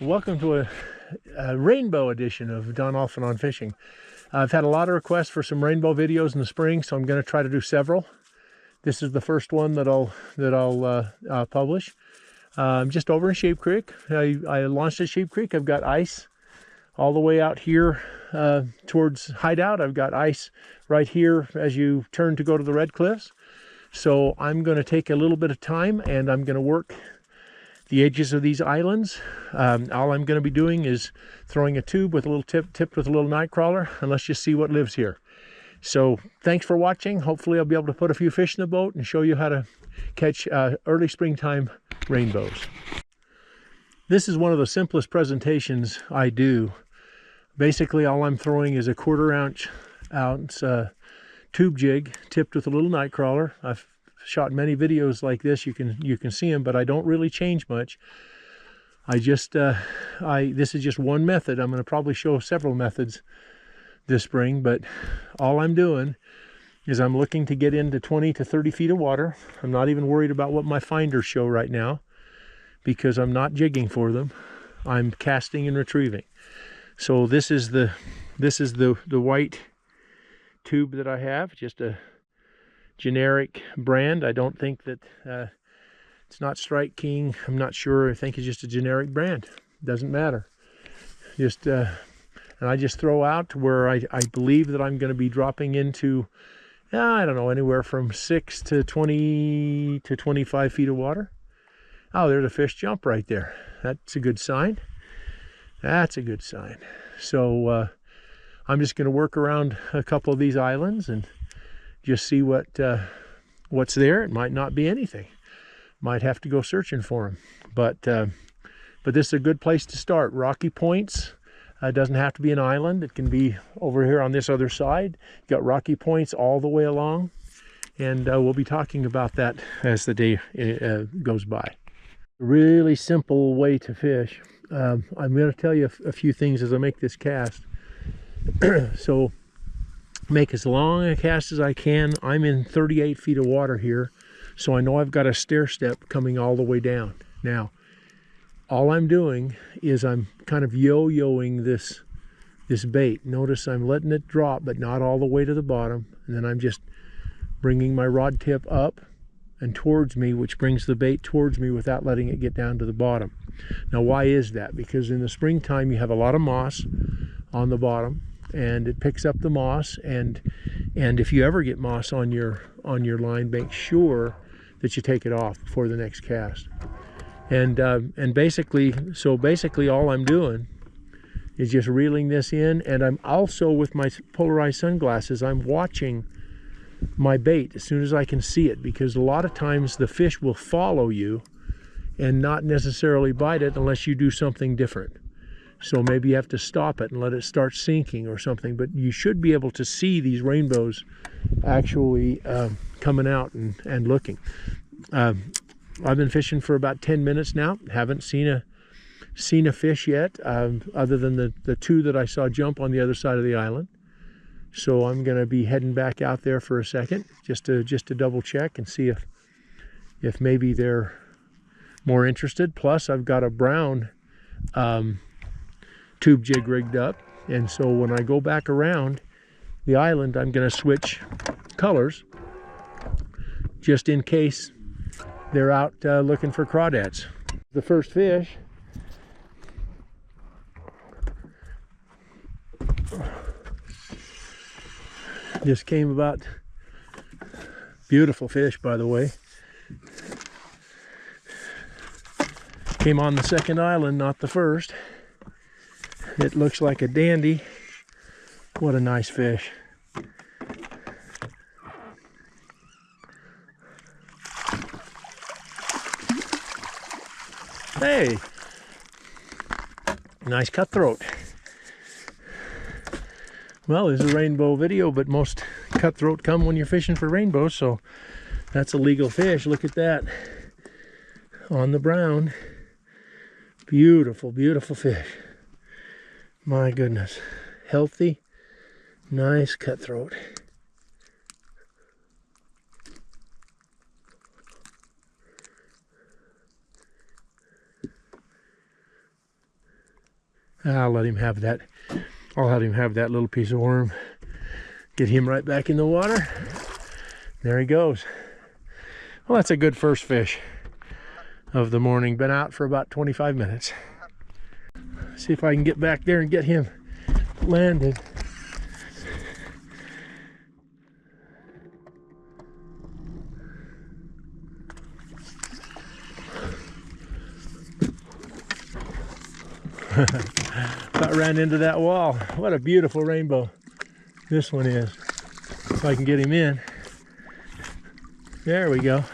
Welcome to a rainbow edition of Don Olfen on Fishing. I've had a lot of requests for some rainbow videos in the spring, so I'm going to try to do several. This is the first one that I'll publish. I'm just over in Sheep Creek. I launched at Sheep Creek. I've got ice all the way out here towards Hideout. I've got ice right here as you turn to go to the Red Cliffs. So I'm going to take a little bit of time and I'm going to work the edges of these islands. All I'm going to be doing is throwing a tube with a little tipped with a little night crawler, and let's just see what lives here. So thanks for watching. Hopefully I'll be able to put a few fish in the boat and show you how to catch early springtime rainbows. This is one of the simplest presentations I do. Basically all I'm throwing is a 1/4 ounce tube jig tipped with a little night crawler. I've shot many videos like this, you can see them, but I don't really change much. This is just one method. I'm going to probably show several methods this spring, but all I'm doing is I'm looking to get into 20 to 30 feet of water. I'm not even worried about what my finders show right now because I'm not jigging for them. I'm casting and retrieving. So this is the white tube that I have, just a generic brand. I don't think that it's not Strike King. I'm not sure. I think it's just a generic brand. Doesn't matter. Just and I just throw out to where I believe that I'm going to be dropping into, I don't know, anywhere from 6 to 20 to 25 feet of water. Oh, there's a fish jump right there. That's a good sign. That's a good sign. So I'm just going to work around a couple of these islands and just see what's there. It might not be anything. Might have to go searching for them. But this is a good place to start. Rocky points. It doesn't have to be an island. It can be over here on this other side. You've got rocky points all the way along. And we'll be talking about that as the day goes by. A really simple way to fish. I'm going to tell you a few things as I make this cast. So make as long a cast as I can. I'm in 38 feet of water here, so I know I've got a stair step coming all the way down. Now, all I'm doing is I'm kind of yo-yoing this bait. Notice I'm letting it drop, but not all the way to the bottom, and then I'm just bringing my rod tip up and towards me, which brings the bait towards me without letting it get down to the bottom. Now, why is that? Because in the springtime, you have a lot of moss on the bottom, and it picks up the moss, and if you ever get moss on your line, make sure that you take it off before the next cast. And basically all I'm doing is just reeling this in, and I'm also, with my polarized sunglasses, I'm watching my bait as soon as I can see it, because a lot of times the fish will follow you and not necessarily bite it unless you do something different. So maybe you have to stop it and let it start sinking or something, but you should be able to see these rainbows actually coming out and looking. I've been fishing for about 10 minutes now. Haven't seen a fish yet, other than the two that I saw jump on the other side of the island. So I'm going to be heading back out there for a second just to double check and see if maybe they're more interested. Plus I've got a brown tube jig rigged up, and so when I go back around the island, I'm going to switch colors just in case they're out looking for crawdads. The first fish just came about. Beautiful fish, by the way. Came on the second island, not the first. It looks like a dandy. What a nice fish. Hey, nice cutthroat. Well, there's a rainbow video, but most cutthroat come when you're fishing for rainbows, so that's a legal fish. Look at that on the brown. Beautiful, beautiful fish. My goodness. Healthy, nice cutthroat. I'll let him have that. I'll let him have that little piece of worm. Get him right back in the water. There he goes. Well, that's a good first fish of the morning. Been out for about 25 minutes. See if I can get back there and get him landed. About ran into that wall. What a beautiful rainbow this one is. If I can get him in. There we go.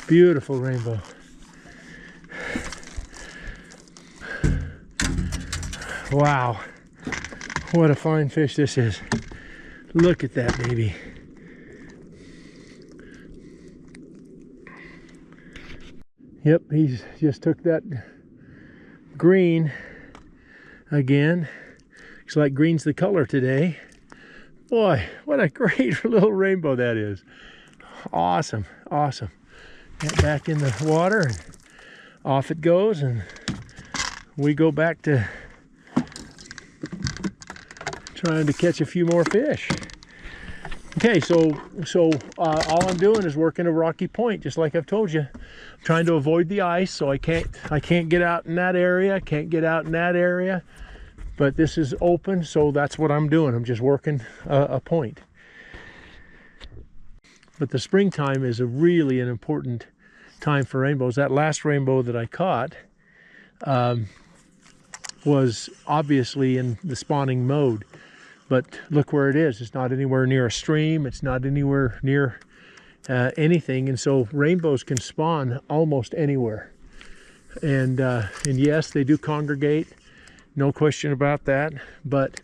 Beautiful rainbow. Wow. What a fine fish this is. Look at that baby. Yep, he's just took that green again. Looks like green's the color today. Boy, what a great little rainbow that is. Awesome, awesome. Get back in the water and off it goes, and we go back to trying to catch a few more fish. Okay, so all I'm doing is working a rocky point, just like I've told you. I'm trying to avoid the ice, so I can't get out in that area, can't get out in that area. But this is open, so that's what I'm doing. I'm just working a point. But the springtime is really an important time for rainbows. That last rainbow that I caught was obviously in the spawning mode. But look where it is. It's not anywhere near a stream. It's not anywhere near anything. And so rainbows can spawn almost anywhere. And yes, they do congregate. No question about that. But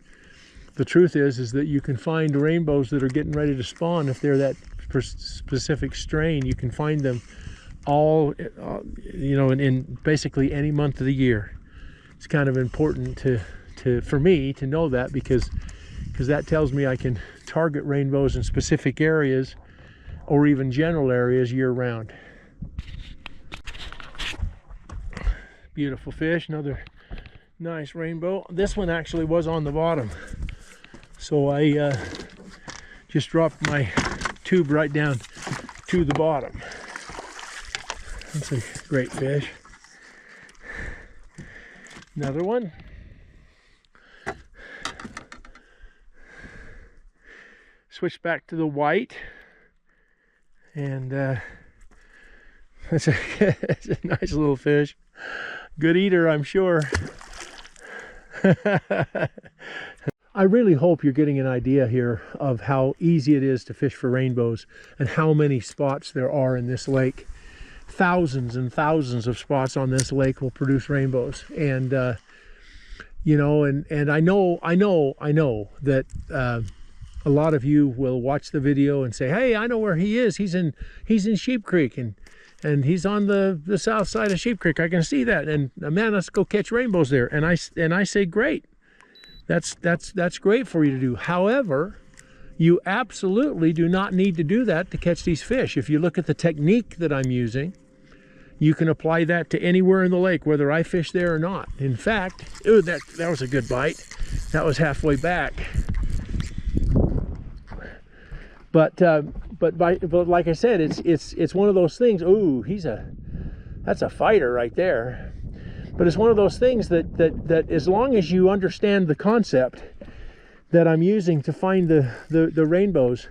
the truth is that you can find rainbows that are getting ready to spawn. If they're that specific strain, you can find them all, you know, in basically any month of the year. It's kind of important for me to know that, because that tells me I can target rainbows in specific areas or even general areas year round. Beautiful fish, another nice rainbow. This one actually was on the bottom, so I just dropped my tube right down to the bottom. That's a great fish. Another one. Switch back to the white, and that's it's a nice little fish. Good eater, I'm sure. I really hope you're getting an idea here of how easy it is to fish for rainbows and how many spots there are in this lake. Thousands and thousands of spots on this lake will produce rainbows. And you know, and I know that a lot of you will watch the video and say, hey, I know where he is. He's in Sheep Creek, and he's on the south side of Sheep Creek. I can see that. And man, let's go catch rainbows there. And I say, great. That's great for you to do. However, you absolutely do not need to do that to catch these fish. If you look at the technique that I'm using, you can apply that to anywhere in the lake, whether I fish there or not. In fact, ooh, that was a good bite. That was halfway back. But like I said, it's one of those things. Ooh, that's a fighter right there. But it's one of those things that as long as you understand the concept that I'm using to find the rainbows,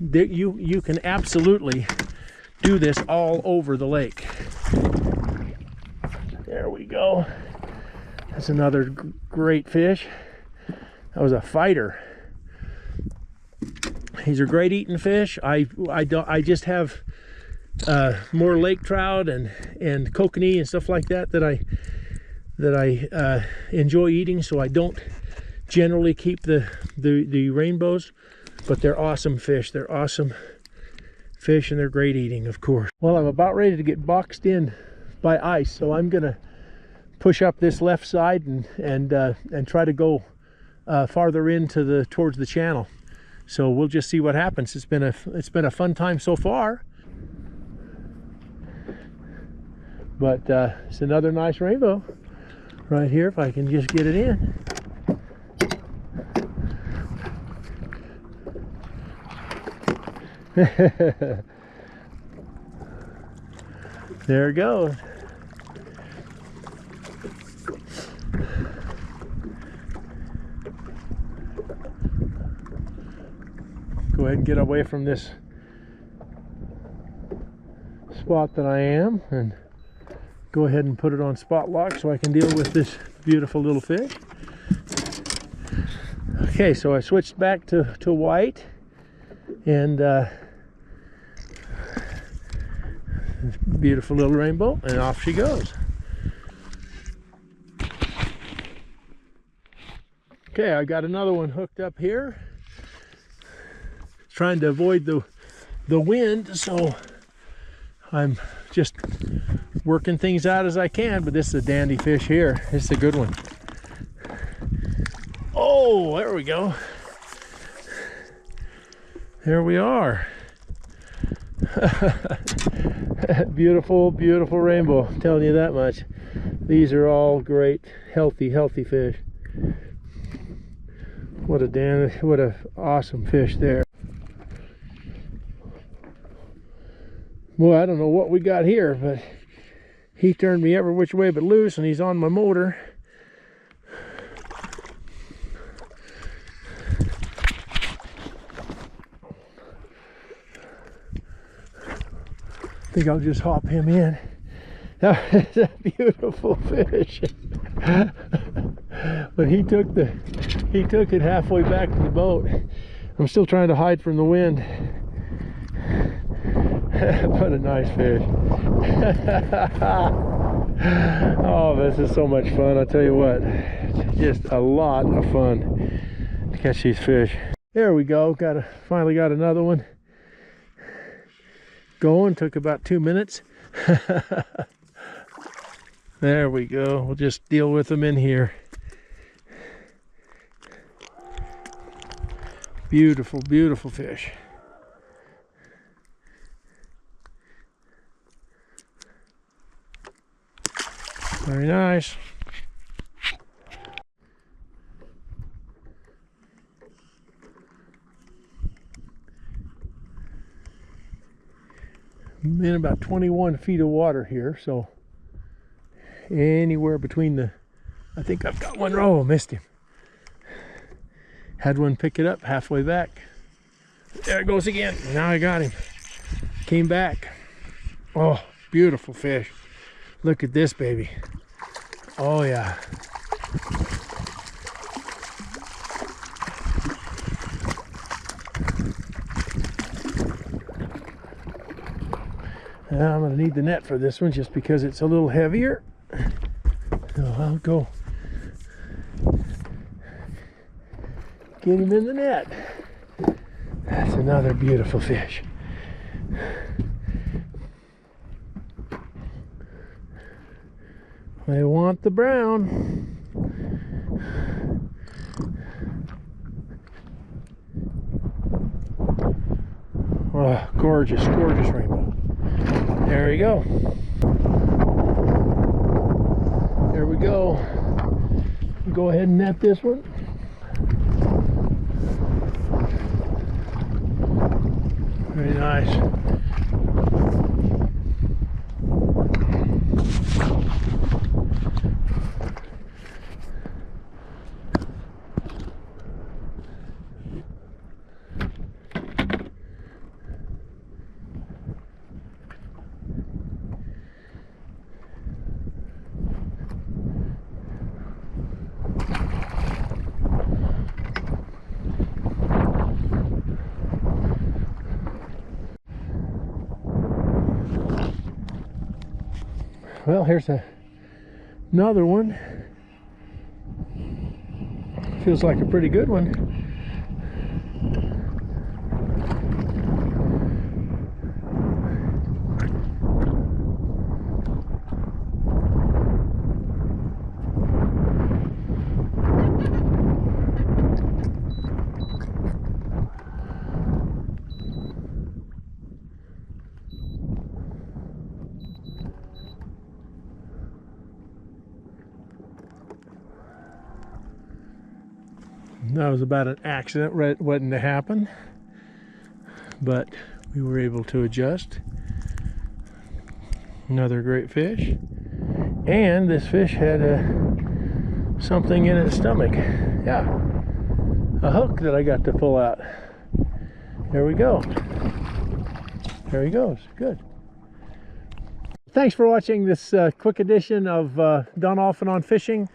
you can absolutely do this all over the lake. There we go. That's another great fish. That was a fighter. These are great eating fish. I just have more lake trout and kokanee and stuff like that I enjoy eating, so I don't generally keep the rainbows, but they're awesome fish. They're awesome fish, and they're great eating, of course. Well, I'm about ready to get boxed in by ice, so I'm gonna push up this left side and try to go farther into towards the channel. So we'll just see what happens. It's been a fun time so far. But it's another nice rainbow. right here if I can just get it in. There it goes. Go ahead and get away from this spot that I am and go ahead and put it on spot lock so I can deal with this beautiful little fish. Okay, so I switched back to white, and beautiful little rainbow, and off she goes. Okay, I got another one hooked up here. Trying to avoid the wind, so I'm just working things out as I can, but this is a dandy fish here. This is a good one. Oh, there we go. There we are. Beautiful, beautiful rainbow. I'm telling you that much. These are all great, healthy fish. What a awesome fish there. Boy, I don't know what we got here, but he turned me every which way but loose, and he's on my motor. I think I'll just hop him in. That is a beautiful fish. But he took it halfway back to the boat. I'm still trying to hide from the wind. What a nice fish. Oh, this is so much fun. I tell you what, just a lot of fun to catch these fish. There we go. Finally got another one going. Took about 2 minutes. There we go. We'll just deal with them in here. Beautiful, beautiful fish. Very nice. I'm in about 21 feet of water here, so anywhere between I think I've got one. Oh, missed him. Had one pick it up halfway back. There it goes again. Now I got him. Came back. Oh, beautiful fish. Look at this baby. Oh yeah. Now I'm going to need the net for this one just because it's a little heavier. So I'll go get him in the net. That's another beautiful fish. They want the brown. Oh, gorgeous, gorgeous rainbow. There we go. There we go. Go ahead and net this one. Very nice. Well, here's another one. Feels like a pretty good one. That was about an accident waiting to happen, but we were able to adjust. Another great fish, and this fish had something in its stomach. Yeah, a hook that I got to pull out. There we go. There he goes. Good. Thanks for watching this quick edition of Done Off and On Fishing.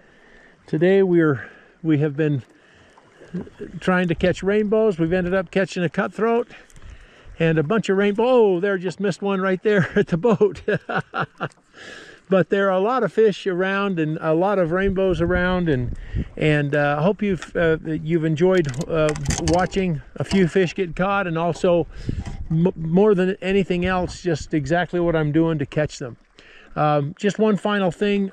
Today we have been trying to catch rainbows. We've ended up catching a cutthroat and a bunch of rainbow. Oh, there, just missed one right there at the boat. But there are a lot of fish around and a lot of rainbows around, and I hope you've enjoyed watching a few fish get caught, and also more than anything else, just exactly what I'm doing to catch them. Just one final thing.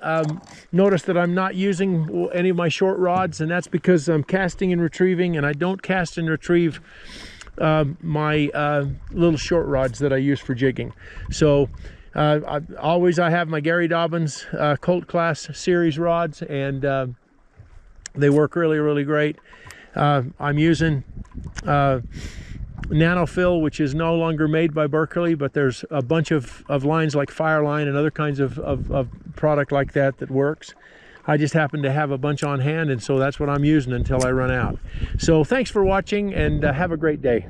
Notice that I'm not using any of my short rods, and that's because I'm casting and retrieving, and I don't cast and retrieve my little short rods that I use for jigging. So I have my Gary Dobyns Colt Series rods, and they work really great. I'm using NanoFil, which is no longer made by Berkeley, but there's a bunch of lines like Fireline and other kinds of product like that works. I just happen to have a bunch on hand, and so that's what I'm using until I run out. So thanks for watching, and have a great day.